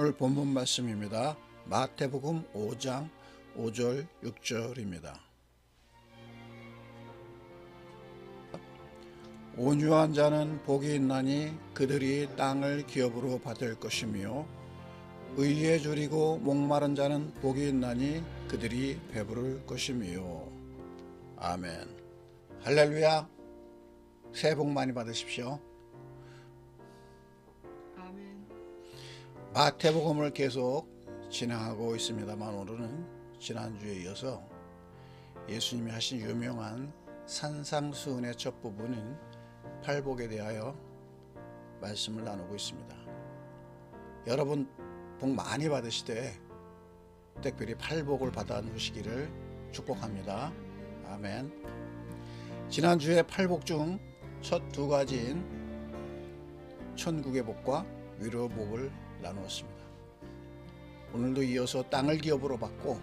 오늘 본문 말씀입니다. 마태복음 5장 5절 6절입니다. 온유한 자는 복이 있나니 그들이 땅을 기업으로 받을 것이며 의에 줄이고 목마른 자는 복이 있나니 그들이 배부를 것이며. 아멘. 할렐루야. 새해 복 많이 받으십시오. 아멘. 마태복음을 계속 진행하고 있습니다만 오늘은 지난주에 이어서 예수님이 하신 유명한 산상수훈의 첫 부분인 팔복에 대하여 말씀을 나누고 있습니다. 여러분 복 많이 받으시되 특별히 팔복을 받아 누시기를 축복합니다. 아멘. 지난주에 팔복 중 첫 두 가지인 천국의 복과 위로의 복을 나누었습니다. 오늘도 이어서 땅을 기업으로 받고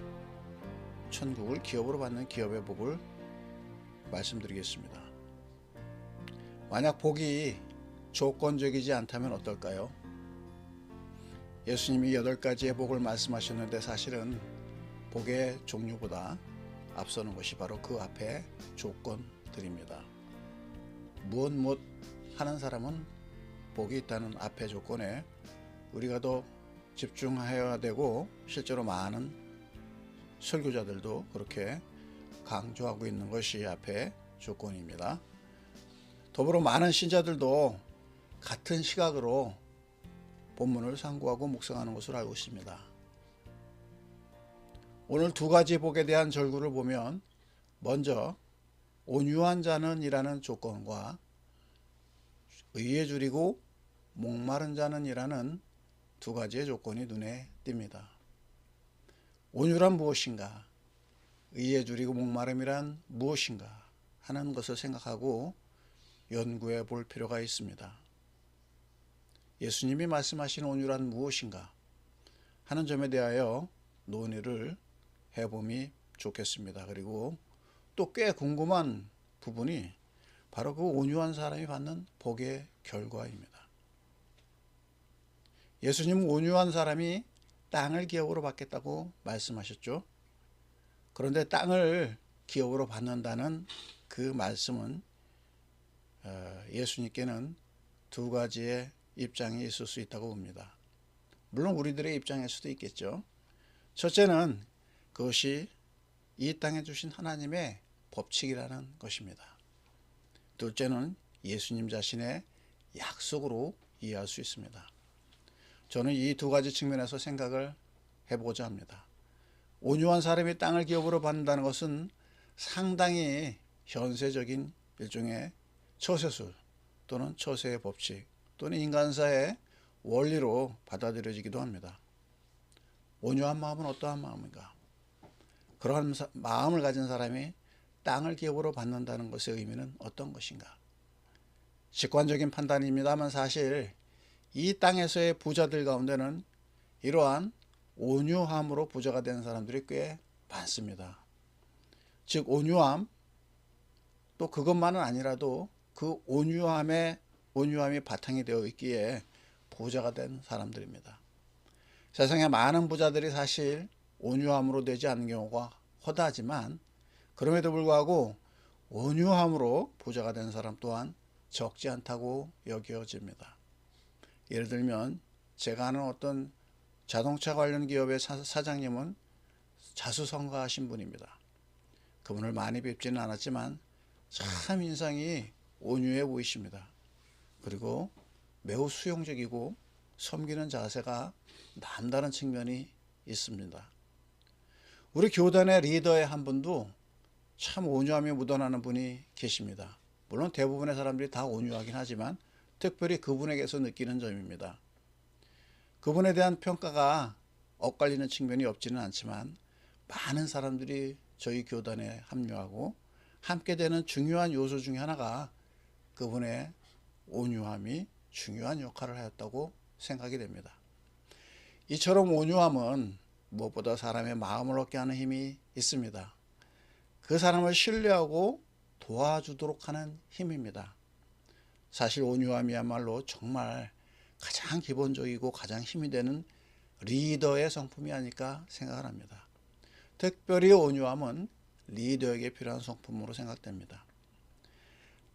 천국을 기업으로 받는 기업의 복을 말씀드리겠습니다. 만약 복이 조건적이지 않다면 어떨까요? 예수님이 8가지의 복을 말씀하셨는데 사실은 복의 종류보다 앞서는 것이 바로 그 앞에 조건들입니다. 무엇 하는 사람은 복이 있다는 앞의 조건에 우리가 더 집중해야 되고 실제로 많은 설교자들도 그렇게 강조하고 있는 것이 앞의 조건입니다. 더불어 많은 신자들도 같은 시각으로 본문을 상고하고 묵상하는 것으로 알고 있습니다. 오늘 두 가지 복에 대한 절구를 보면 먼저 온유한 자는 이라는 조건과 의에 줄이고 목마른 자는 이라는 두 가지의 조건이 눈에 띕니다. 온유란 무엇인가? 의에 줄이고 목마름이란 무엇인가? 하는 것을 생각하고 연구해 볼 필요가 있습니다. 예수님이 말씀하신 온유란 무엇인가? 하는 점에 대하여 논의를 해봄이 좋겠습니다. 그리고 또 꽤 궁금한 부분이 바로 그 온유한 사람이 받는 복의 결과입니다. 예수님은 온유한 사람이 땅을 기업으로 받겠다고 말씀하셨죠. 그런데 땅을 기업으로 받는다는 그 말씀은 예수님께는 두 가지의 입장이 있을 수 있다고 봅니다. 물론 우리들의 입장일 수도 있겠죠. 첫째는 그것이 이 땅에 주신 하나님의 법칙이라는 것입니다. 둘째는 예수님 자신의 약속으로 이해할 수 있습니다. 저는 이 두 가지 측면에서 생각을 해보고자 합니다. 온유한 사람이 땅을 기업으로 받는다는 것은 상당히 현세적인 일종의 처세술 또는 처세의 법칙 또는 인간사의 원리로 받아들여지기도 합니다. 온유한 마음은 어떠한 마음인가? 그러한 마음을 가진 사람이 땅을 기업으로 받는다는 것의 의미는 어떤 것인가? 직관적인 판단입니다만 사실 이 땅에서의 부자들 가운데는 이러한 온유함으로 부자가 된 사람들이 꽤 많습니다. 즉 온유함, 또 그것만은 아니라도 그 온유함이 바탕이 되어 있기에 부자가 된 사람들입니다. 세상에 많은 부자들이 사실 온유함으로 되지 않는 경우가 허다하지만 그럼에도 불구하고 온유함으로 부자가 된 사람 또한 적지 않다고 여겨집니다. 예를 들면 제가 아는 어떤 자동차 관련 기업의 사장님은 자수성가하신 분입니다. 그분을 많이 뵙지는 않았지만 참 인상이 온유해 보이십니다. 그리고 매우 수용적이고 섬기는 자세가 남다른 측면이 있습니다. 우리 교단의 리더의 한 분도 참 온유함이 묻어나는 분이 계십니다. 물론 대부분의 사람들이 다 온유하긴 하지만 특별히 그분에게서 느끼는 점입니다. 그분에 대한 평가가 엇갈리는 측면이 없지는 않지만 많은 사람들이 저희 교단에 합류하고 함께 되는 중요한 요소 중에 하나가 그분의 온유함이 중요한 역할을 하였다고 생각이 됩니다. 이처럼 온유함은 무엇보다 사람의 마음을 얻게 하는 힘이 있습니다. 그 사람을 신뢰하고 도와주도록 하는 힘입니다. 사실 온유함이야말로 정말 가장 기본적이고 가장 힘이 되는 리더의 성품이 아닐까 생각을 합니다. 특별히 온유함은 리더에게 필요한 성품으로 생각됩니다.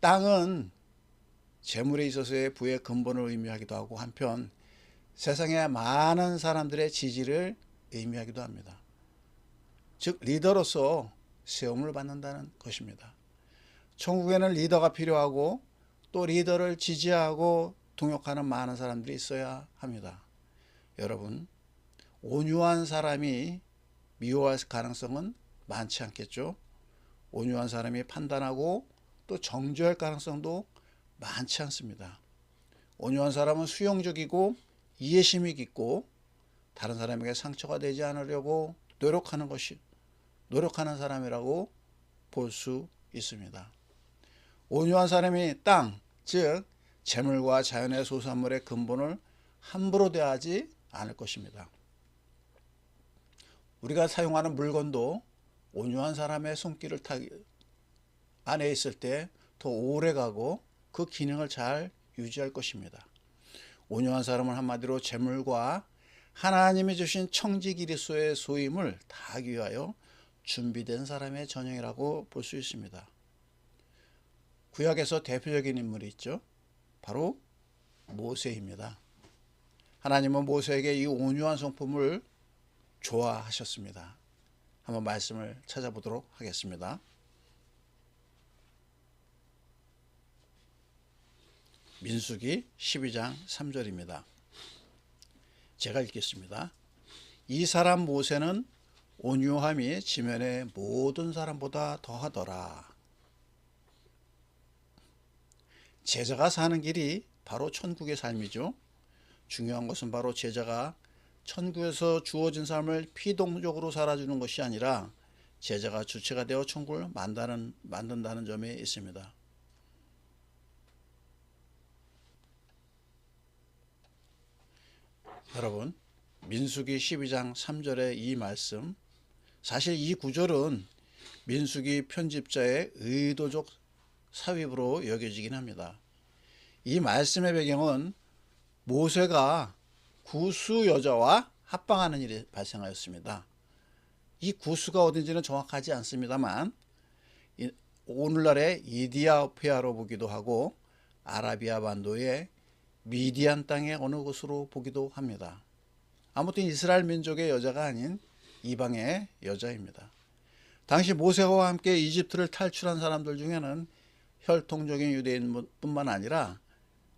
땅은 재물에 있어서의 부의 근본을 의미하기도 하고 한편 세상의 많은 사람들의 지지를 의미하기도 합니다. 즉 리더로서 세움을 받는다는 것입니다. 천국에는 리더가 필요하고 또 리더를 지지하고 동역하는 많은 사람들이 있어야 합니다. 여러분, 온유한 사람이 미워할 가능성은 많지 않겠죠? 온유한 사람이 판단하고 또 정죄할 가능성도 많지 않습니다. 온유한 사람은 수용적이고 이해심이 깊고 다른 사람에게 상처가 되지 않으려고 노력하는 사람이라고 볼 수 있습니다. 온유한 사람이 땅, 즉 재물과 자연의 소산물의 근본을 함부로 대하지 않을 것입니다. 우리가 사용하는 물건도 온유한 사람의 손길을 안에 있을 때 더 오래 가고 그 기능을 잘 유지할 것입니다. 온유한 사람은 한마디로 재물과 하나님이 주신 청지 그리스도의 소임을 다하기 위하여 준비된 사람의 전형이라고 볼 수 있습니다. 구약에서 대표적인 인물이 있죠. 바로 모세입니다. 하나님은 모세에게 이 온유한 성품을 좋아하셨습니다. 한번 말씀을 찾아보도록 하겠습니다. 민수기 12장 3절입니다. 제가 읽겠습니다. 이 사람 모세는 온유함이 지면의 모든 사람보다 더하더라. 제자가 사는 길이 바로 천국의 삶이죠. 중요한 것은 바로 제자가 천국에서 주어진 삶을 피동적으로 살아주는 것이 아니라 제자가 주체가 되어 천국을 만든다는 점에 있습니다. 여러분, 민수기 12장 3절의 이 말씀, 사실 이 구절은 민수기 편집자의 의도적 삽입으로 여겨지긴 합니다. 이 말씀의 배경은 모세가 구스 여자와 합방하는 일이 발생하였습니다. 이 구스가 어딘지는 정확하지 않습니다만 오늘날의 이디오피아로 보기도 하고 아라비아 반도의 미디안 땅의 어느 곳으로 보기도 합니다. 아무튼 이스라엘 민족의 여자가 아닌 이방의 여자입니다. 당시 모세와 함께 이집트를 탈출한 사람들 중에는 혈통적인 유대인뿐만 아니라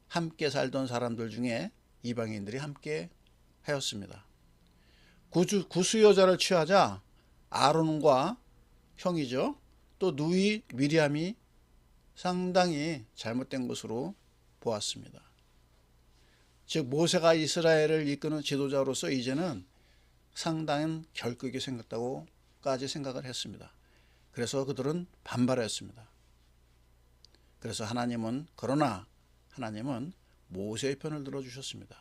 함께 살던 사람들 중에 이방인들이 함께 하였습니다. 구스 여자를 취하자 아론과 형이죠. 또 누이 미리암이 상당히 잘못된 것으로 보았습니다. 즉 모세가 이스라엘을 이끄는 지도자로서 이제는 상당한 결극이 생겼다고까지 생각을 했습니다. 그래서 그들은 반발했습니다. 그래서 그러나 하나님은 모세의 편을 들어주셨습니다.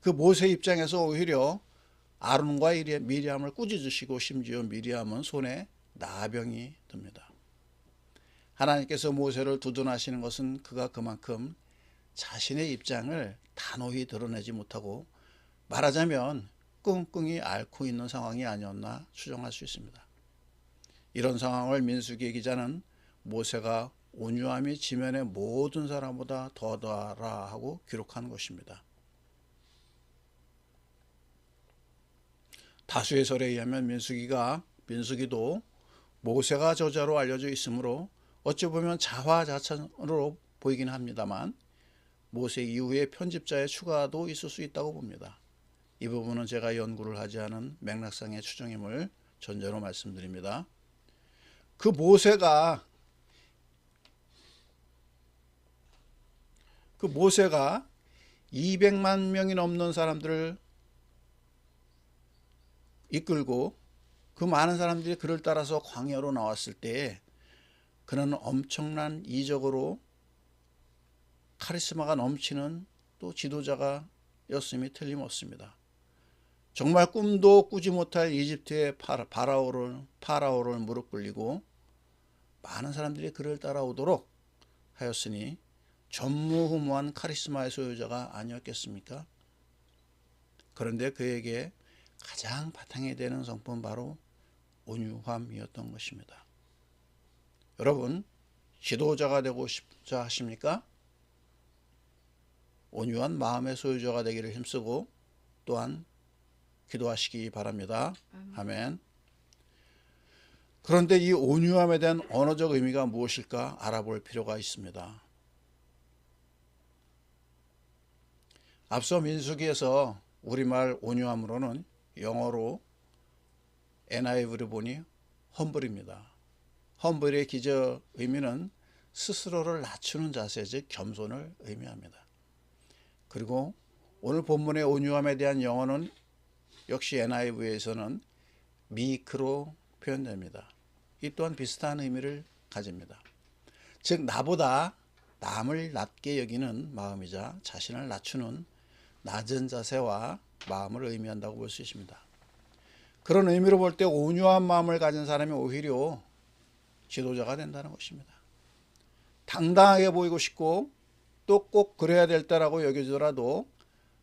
그 모세 입장에서 오히려 아론과 미리암을 꾸짖으시고 심지어 미리암은 손에 나병이 듭니다. 하나님께서 모세를 두둔하시는 것은 그가 그만큼 자신의 입장을 단호히 드러내지 못하고 말하자면 끙끙이 앓고 있는 상황이 아니었나 추정할 수 있습니다. 이런 상황을 민수기 기자는 모세가 온유함이 지면의 모든 사람보다 더하더라 하고 기록한 것입니다. 다수의 설에 의하면 민수기도 모세가 저자로 알려져 있으므로 어찌 보면 자화자찬으로 보이긴 합니다만 모세 이후에 편집자의 추가도 있을 수 있다고 봅니다. 이 부분은 제가 연구를 하지 않은 맥락상의 추정임을 전제로 말씀드립니다. 그 모세가 200만 명이 넘는 사람들을 이끌고 그 많은 사람들이 그를 따라서 광야로 나왔을 때에 그는 엄청난 이적으로 카리스마가 넘치는 또 지도자가 였음이 틀림없습니다. 정말 꿈도 꾸지 못할 이집트의 파라오를 무릎 꿇리고 많은 사람들이 그를 따라오도록 하였으니 전무후무한 카리스마의 소유자가 아니었겠습니까? 그런데 그에게 가장 바탕이 되는 성품 바로 온유함이었던 것입니다. 여러분, 지도자가 되고 싶자 하십니까? 온유한 마음의 소유자가 되기를 힘쓰고 또한 기도하시기 바랍니다. 아멘. 그런데 이 온유함에 대한 언어적 의미가 무엇일까 알아볼 필요가 있습니다. 앞서 민수기에서 우리말 온유함으로는 영어로 NIV를 보니 험블입니다. 험블의 기저 의미는 스스로를 낮추는 자세, 즉 겸손을 의미합니다. 그리고 오늘 본문의 온유함에 대한 영어는 역시 NIV에서는 meek로 표현됩니다. 이 또한 비슷한 의미를 가집니다. 즉 나보다 남을 낮게 여기는 마음이자 자신을 낮추는 낮은 자세와 마음을 의미한다고 볼 수 있습니다. 그런 의미로 볼 때 온유한 마음을 가진 사람이 오히려 지도자가 된다는 것입니다. 당당하게 보이고 싶고 또 꼭 그래야 될 때라고 여겨지더라도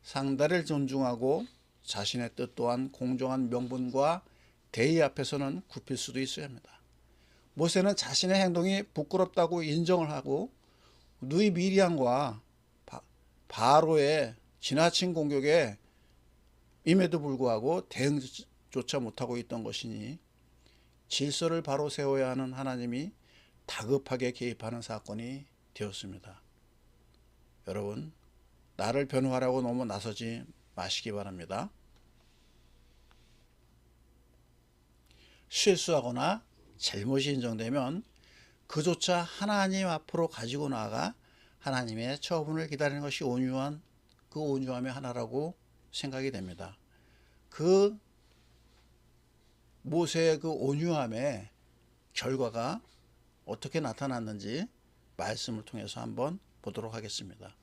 상대를 존중하고 자신의 뜻 또한 공정한 명분과 대의 앞에서는 굽힐 수도 있어야 합니다. 모세는 자신의 행동이 부끄럽다고 인정을 하고 누이 미리암과 바로의 지나친 공격에 임에도 불구하고 대응조차 못하고 있던 것이니 질서를 바로 세워야 하는 하나님이 다급하게 개입하는 사건이 되었습니다. 여러분, 나를 변호하라고 너무 나서지 마시기 바랍니다. 실수하거나 잘못이 인정되면 그조차 하나님 앞으로 가지고 나아가 하나님의 처분을 기다리는 것이 온유한 그 온유함의 하나라고 생각이 됩니다. 그 모세의 그 온유함의 결과가 어떻게 나타났는지 말씀을 통해서 한번 보도록 하겠습니다.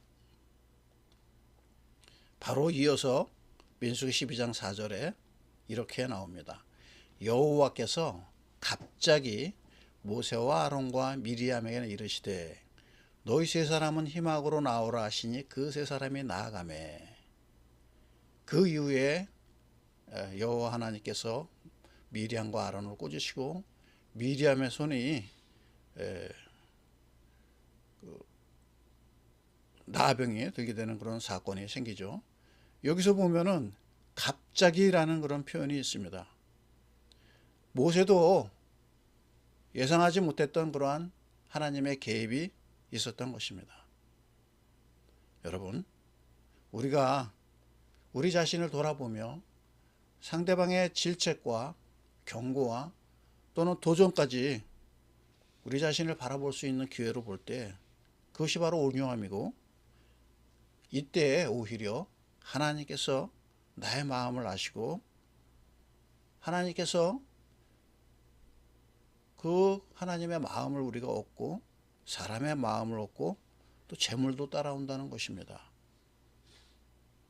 바로 이어서 민수기 12장 4절에 이렇게 나옵니다. 여호와께서 갑자기 모세와 아론과 미리암에게 이르시되 너희 세 사람은 희막으로 나오라 하시니 그 세 사람이 나아가매. 그 이후에 여호와 하나님께서 미리암과 아론을 꾸짖으시고 미리암의 손이 나병이 들게 되는 그런 사건이 생기죠. 여기서 보면은 갑자기라는 그런 표현이 있습니다. 모세도 예상하지 못했던 그러한 하나님의 개입이 있었던 것입니다. 여러분, 우리가 우리 자신을 돌아보며 상대방의 질책과 경고와 또는 도전까지 우리 자신을 바라볼 수 있는 기회로 볼 때 그것이 바로 온유함이고, 이때 오히려 하나님께서 나의 마음을 아시고 하나님께서 그 하나님의 마음을 우리가 얻고 사람의 마음을 얻고 또 재물도 따라온다는 것입니다.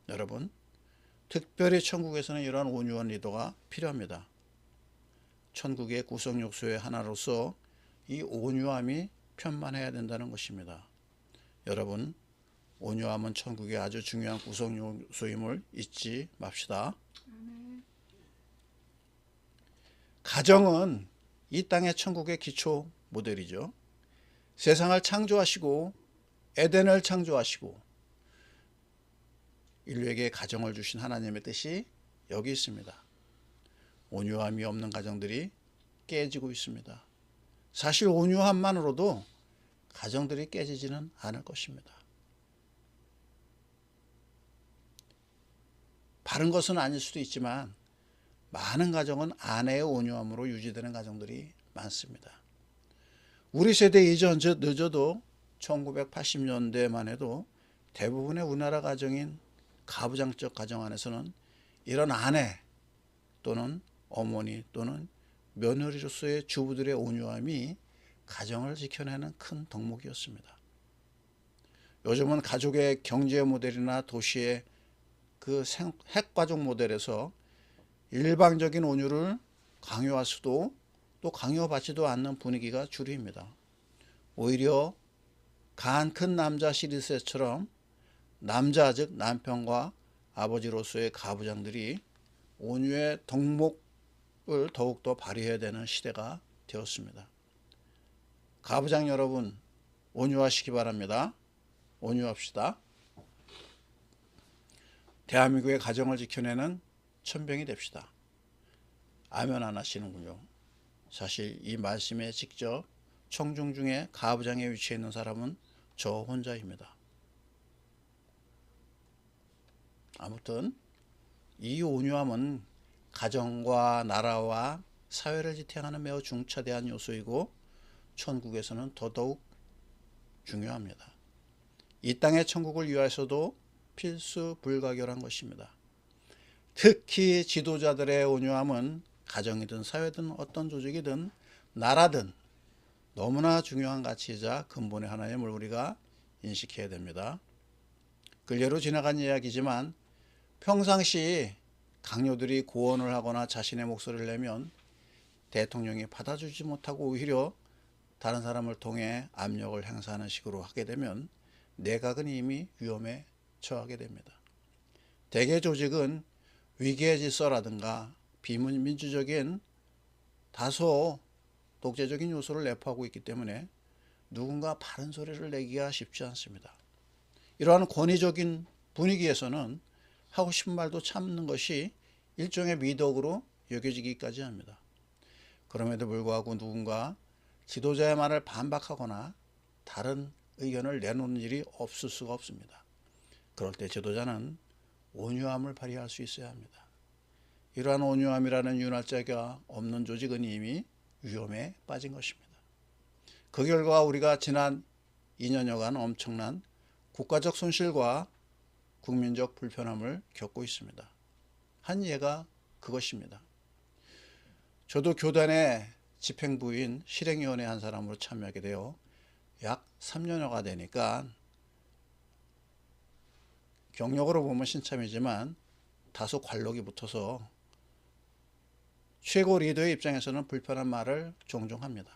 여러분, 특별히 천국에서는 이러한 온유한 리더가 필요합니다. 천국의 구성 요소의 하나로서 이 온유함이 편만해야 된다는 것입니다. 여러분, 온유함은 천국의 아주 중요한 구성 요소임을 잊지 맙시다. 가정은 이 땅의 천국의 기초 모델이죠. 세상을 창조하시고 에덴을 창조하시고 인류에게 가정을 주신 하나님의 뜻이 여기 있습니다. 온유함이 없는 가정들이 깨지고 있습니다. 사실 온유함만으로도 가정들이 깨지지는 않을 것입니다. 바른 것은 아닐 수도 있지만 많은 가정은 아내의 온유함으로 유지되는 가정들이 많습니다. 우리 세대 이전 늦어도 1980년대만 해도 대부분의 우리나라 가정인 가부장적 가정 안에서는 이런 아내 또는 어머니 또는 며느리로서의 주부들의 온유함이 가정을 지켜내는 큰 덕목이었습니다. 요즘은 가족의 경제 모델이나 도시의 그 핵가족 모델에서 일방적인 온유를 강요할 수도 또 강요받지도 않는 분위기가 주류입니다. 오히려 간 큰 남자 시리즈처럼 남자 즉 남편과 아버지로서의 가부장들이 온유의 덕목을 더욱더 발휘해야 되는 시대가 되었습니다. 가부장 여러분, 온유하시기 바랍니다. 온유합시다. 대한민국의 가정을 지켜내는 천병이 됩시다. 아멘 안 하시는군요. 사실 이 말씀에 직접 청중 중에 가부장에 위치해 있는 사람은 저 혼자입니다. 아무튼 이 온유함은 가정과 나라와 사회를 지탱하는 매우 중차대한 요소이고 천국에서는 더더욱 중요합니다. 이 땅의 천국을 위하여서도 필수 불가결한 것입니다. 특히 지도자들의 온유함은 가정이든 사회든 어떤 조직이든 나라든 너무나 중요한 가치이자 근본의 하나임을 우리가 인식해야 됩니다. 근래로 지나간 이야기지만 평상시 강요들이 고언을 하거나 자신의 목소리를 내면 대통령이 받아주지 못하고 오히려 다른 사람을 통해 압력을 행사하는 식으로 하게 되면 내각은 이미 위험에 처하게 됩니다. 대개 조직은 위계의 질서라든가 비민주적인 다소 독재적인 요소를 내포하고 있기 때문에 누군가 바른 소리를 내기가 쉽지 않습니다. 이러한 권위적인 분위기에서는 하고 싶은 말도 참는 것이 일종의 미덕으로 여겨지기까지 합니다. 그럼에도 불구하고 누군가 지도자의 말을 반박하거나 다른 의견을 내놓는 일이 없을 수가 없습니다. 그럴 때 지도자는 온유함을 발휘할 수 있어야 합니다. 이러한 온유함이라는 윤활자가 없는 조직은 이미 위험에 빠진 것입니다. 그 결과 우리가 지난 2년여간 엄청난 국가적 손실과 국민적 불편함을 겪고 있습니다. 한 예가 그것입니다. 저도 교단의 집행부인 실행위원회 한 사람으로 참여하게 되어 약 3년여가 되니까 경력으로 보면 신참이지만 다소 관록이 붙어서 최고 리더의 입장에서는 불편한 말을 종종 합니다.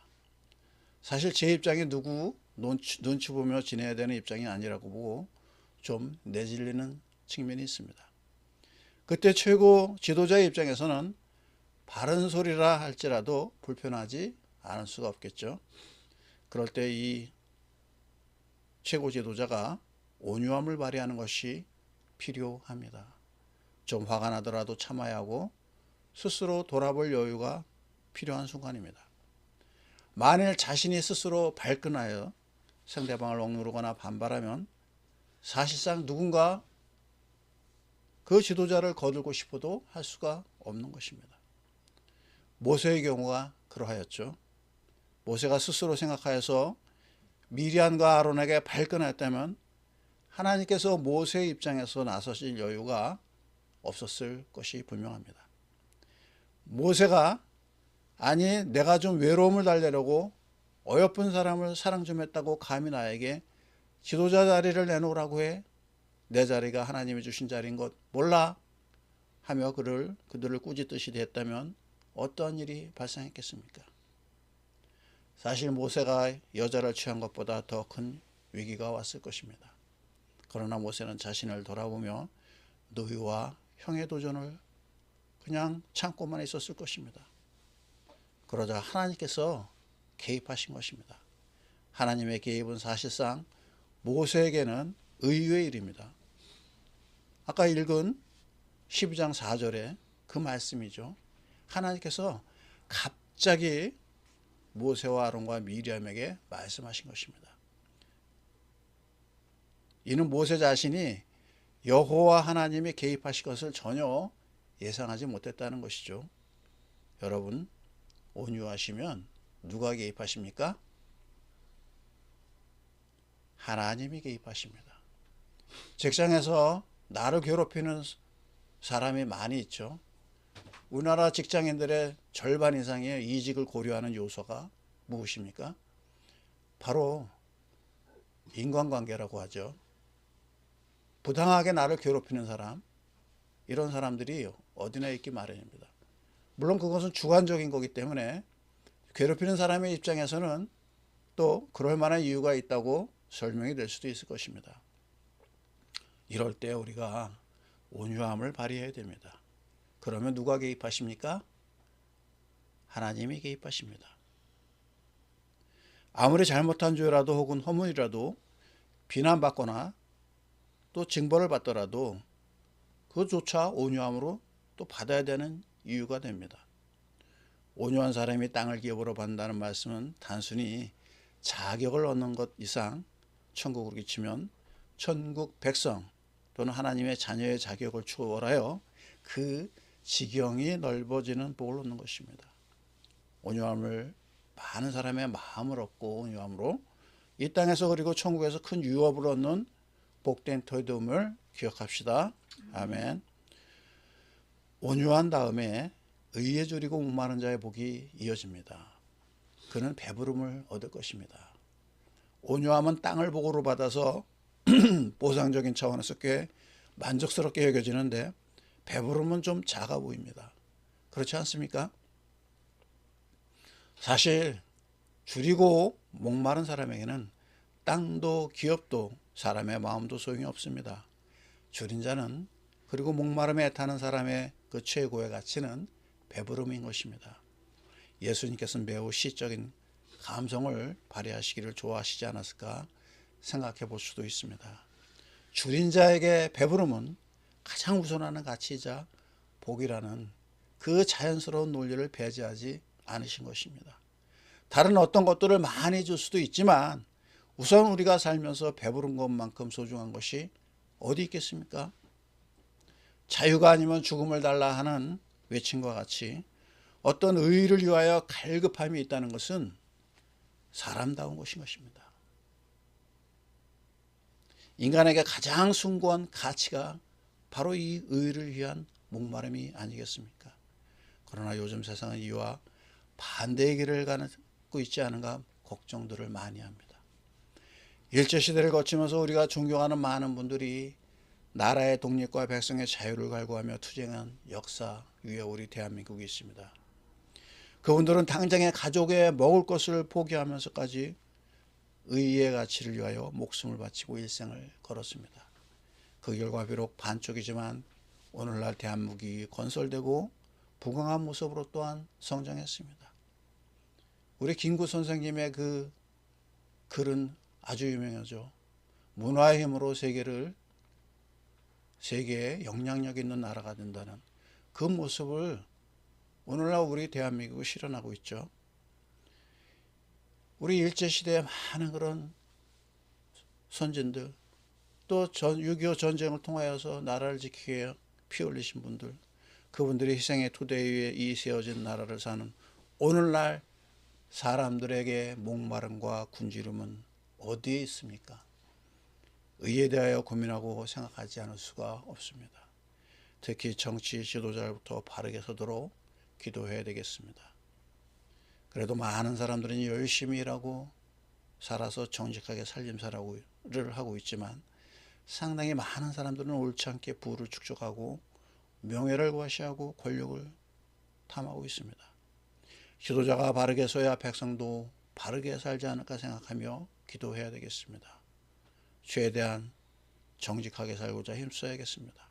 사실 제 입장이 누구 눈치 보며 지내야 되는 입장이 아니라고 보고 좀 내질리는 측면이 있습니다. 그때 최고 지도자의 입장에서는 바른 소리라 할지라도 불편하지 않을 수가 없겠죠. 그럴 때 이 최고 지도자가 온유함을 발휘하는 것이 필요합니다. 좀 화가 나더라도 참아야 하고 스스로 돌아볼 여유가 필요한 순간입니다. 만일 자신이 스스로 발끈하여 상대방을 억누르거나 반발하면 사실상 누군가 그 지도자를 거들고 싶어도 할 수가 없는 것입니다. 모세의 경우가 그러하였죠. 모세가 스스로 생각하여서 미리암과 아론에게 발끈했다면 하나님께서 모세의 입장에서 나서실 여유가 없었을 것이 분명합니다. 모세가 아니 내가 좀 외로움을 달래려고 어여쁜 사람을 사랑 좀 했다고 감히 나에게 지도자 자리를 내놓으라고 해? 내 자리가 하나님이 주신 자리인 것 몰라? 하며 그들을 꾸짖듯이 대했다면 어떠한 일이 발생했겠습니까? 사실 모세가 여자를 취한 것보다 더 큰 위기가 왔을 것입니다. 그러나 모세는 자신을 돌아보며 노유와 형의 도전을 그냥 참고만 있었을 것입니다. 그러자 하나님께서 개입하신 것입니다. 하나님의 개입은 사실상 모세에게는 의외의 일입니다. 아까 읽은 12장 4절에 그 말씀이죠. 하나님께서 갑자기 모세와 아론과 미리암에게 말씀하신 것입니다. 이는 모세 자신이 여호와 하나님이 개입하실 것을 전혀 예상하지 못했다는 것이죠. 여러분, 온유하시면 누가 개입하십니까? 하나님이 개입하십니다. 직장에서 나를 괴롭히는 사람이 많이 있죠. 우리나라 직장인들의 절반 이상의 이직을 고려하는 요소가 무엇입니까? 바로 인간관계라고 하죠. 부당하게 나를 괴롭히는 사람, 이런 사람들이 어디나 있기 마련입니다. 물론 그것은 주관적인 거기 때문에 괴롭히는 사람의 입장에서는 또 그럴 만한 이유가 있다고 설명이 될 수도 있을 것입니다. 이럴 때 우리가 온유함을 발휘해야 됩니다. 그러면 누가 개입하십니까? 하나님이 개입하십니다. 아무리 잘못한 죄라도 혹은 허물이라도 비난받거나 또 징벌을 받더라도 그것조차 온유함으로 또 받아야 되는 이유가 됩니다. 온유한 사람이 땅을 기업으로 받는다는 말씀은 단순히 자격을 얻는 것 이상 천국으로 끼치면 천국 백성 또는 하나님의 자녀의 자격을 초월하여 그 지경이 넓어지는 복을 얻는 것입니다. 온유함을 많은 사람의 마음을 얻고 온유함으로 이 땅에서 그리고 천국에서 큰 유업을 얻는 복된 터됨을 기억합시다. 아멘. 온유한 다음에 의에 졸이고 목마른 자의 복이 이어집니다. 그는 배부름을 얻을 것입니다. 온유함은 땅을 복으로 받아서 보상적인 차원에서 꽤 만족스럽게 여겨지는데 배부름은 좀 작아 보입니다. 그렇지 않습니까? 사실 줄이고 목마른 사람에게는 땅도 기업도 사람의 마음도 소용이 없습니다. 줄인 자는 그리고 목마름에 애타는 사람의 그 최고의 가치는 배부름인 것입니다. 예수님께서는 매우 시적인 감성을 발휘하시기를 좋아하시지 않았을까 생각해 볼 수도 있습니다. 줄인 자에게 배부름은 가장 우선하는 가치이자 복이라는 그 자연스러운 논리를 배제하지 않으신 것입니다. 다른 어떤 것들을 많이 줄 수도 있지만 우선 우리가 살면서 배부른 것만큼 소중한 것이 어디 있겠습니까? 자유가 아니면 죽음을 달라 하는 외침과 같이 어떤 의의를 위하여 갈급함이 있다는 것은 사람다운 것인 것입니다. 인간에게 가장 숭고한 가치가 바로 이 의의를 위한 목마름이 아니겠습니까? 그러나 요즘 세상은 이와 반대의 길을 가고 있지 않은가 걱정들을 많이 합니다. 일제시대를 거치면서 우리가 존경하는 많은 분들이 나라의 독립과 백성의 자유를 갈구하며 투쟁한 역사 위에 우리 대한민국이 있습니다. 그분들은 당장의 가족의 먹을 것을 포기하면서까지 의의 가치를 위하여 목숨을 바치고 일생을 걸었습니다. 그 결과 비록 반쪽이지만 오늘날 대한민국이 건설되고 부강한 모습으로 또한 성장했습니다. 우리 김구 선생님의 그 글은 아주 유명하죠. 문화의 힘으로 세계에 영향력 있는 나라가 된다는 그 모습을 오늘날 우리 대한민국이 실현하고 있죠. 우리 일제시대에 많은 그런 선진들, 또 6.25 전쟁을 통하여서 나라를 지키기 위해 피 흘리신 분들, 그분들이 희생의 토대 위에 이 세워진 나라를 사는 오늘날 사람들에게 목마름과 굶주림은 어디에 있습니까? 의에 대하여 고민하고 생각하지 않을 수가 없습니다. 특히 정치 지도자부터 바르게 서도록 기도해야 되겠습니다. 그래도 많은 사람들은 열심히 일하고 살아서 정직하게 살림살이를 하고 있지만 상당히 많은 사람들은 옳지 않게 부를 축적하고 명예를 과시하고 권력을 탐하고 있습니다. 지도자가 바르게 서야 백성도 바르게 살지 않을까 생각하며 기도해야 되겠습니다. 최대한 정직하게 살고자 힘써야겠습니다.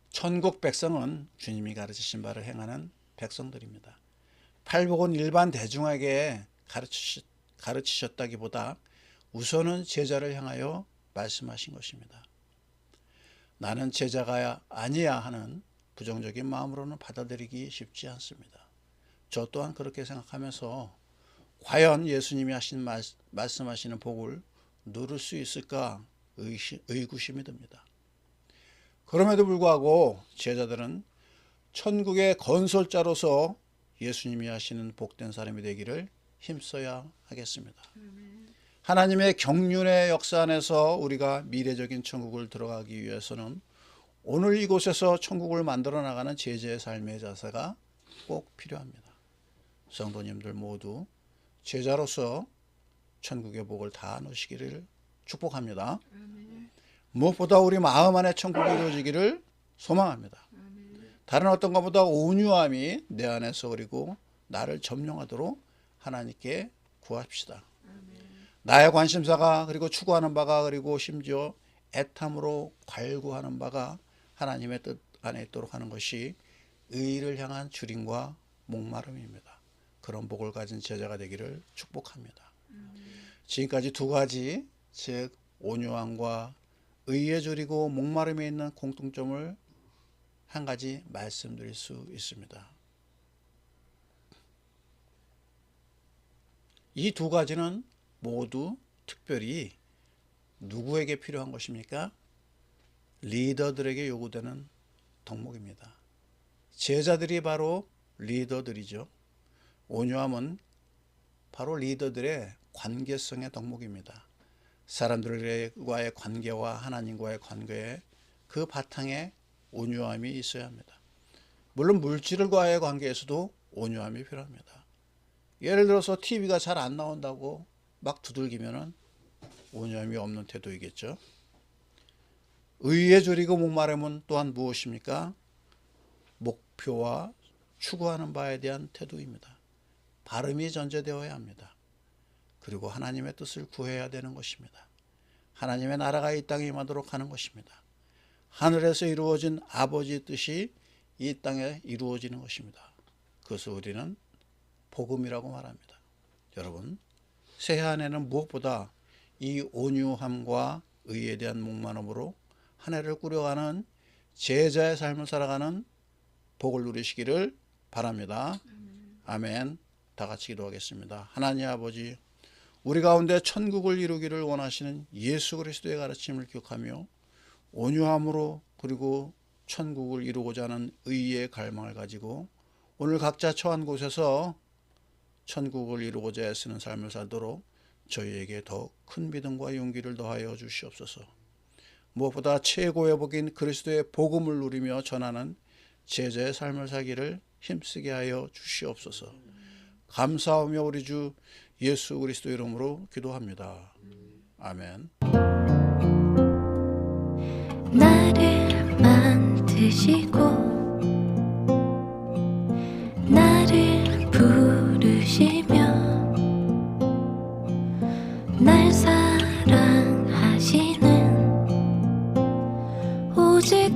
천국 백성은 주님이 가르치신 바를 행하는 백성들입니다. 팔복은 일반 대중에게 가르치셨다기보다 우선은 제자를 향하여 말씀하신 것입니다. 나는 제자가 아니야 하는 부정적인 마음으로는 받아들이기 쉽지 않습니다. 저 또한 그렇게 생각하면서 과연 예수님이 말씀하시는 복을 누릴 수 있을까 의구심이 듭니다. 그럼에도 불구하고 제자들은 천국의 건설자로서 예수님이 하시는 복된 사람이 되기를 힘써야 하겠습니다. 하나님의 경륜의 역사 안에서 우리가 미래적인 천국을 들어가기 위해서는 오늘 이곳에서 천국을 만들어 나가는 제자의 삶의 자세가 꼭 필요합니다. 성도님들 모두 제자로서 천국의 복을 다 누시기를 축복합니다. 무엇보다 우리 마음 안에 천국이 이루어지기를 소망합니다. 다른 어떤 것보다 온유함이 내 안에서 그리고 나를 점령하도록 하나님께 구합시다. 나의 관심사가 그리고 추구하는 바가 그리고 심지어 애탐으로 갈구하는 바가 하나님의 뜻 안에 있도록 하는 것이 의를 향한 주림과 목마름입니다. 그런 복을 가진 제자가 되기를 축복합니다. 지금까지 두 가지, 즉 온유함과 의에 줄이고 목마름에 있는 공통점을 한 가지 말씀드릴 수 있습니다. 이 두 가지는 모두 특별히 누구에게 필요한 것입니까? 리더들에게 요구되는 덕목입니다. 제자들이 바로 리더들이죠. 온유함은 바로 리더들의 관계성의 덕목입니다. 사람들과의 관계와 하나님과의 관계에 그 바탕에 온유함이 있어야 합니다. 물론 물질과의 관계에서도 온유함이 필요합니다. 예를 들어서 TV가 잘 안 나온다고 막 두들기면은 온유함이 없는 태도이겠죠. 의에 줄이고 목마름은 또한 무엇입니까? 목표와 추구하는 바에 대한 태도입니다. 발음이 전제되어야 합니다. 그리고 하나님의 뜻을 구해야 되는 것입니다. 하나님의 나라가 이 땅에 임하도록 하는 것입니다. 하늘에서 이루어진 아버지의 뜻이 이 땅에 이루어지는 것입니다. 그것을 우리는 복음이라고 말합니다. 여러분, 새해 한 해는 무엇보다 이 온유함과 의에 대한 목마름으로 한 해를 꾸려가는 제자의 삶을 살아가는 복을 누리시기를 바랍니다. 아멘. 다 같이 기도하겠습니다. 하나님 아버지, 우리 가운데 천국을 이루기를 원하시는 예수 그리스도의 가르침을 기억하며 온유함으로 그리고 천국을 이루고자 하는 의의 갈망을 가지고 오늘 각자 처한 곳에서 천국을 이루고자 애쓰는 삶을 살도록 저희에게 더 큰 믿음과 용기를 더하여 주시옵소서. 무엇보다 최고의 복인 그리스도의 복음을 누리며 전하는 제자의 삶을 살기를 힘쓰게 하여 주시옵소서. 감사하며 우리 주 예수 그리스도 이름으로 기도합니다. 아멘. 나를 만드시고 나를 부르시며 날 사랑하시는 오직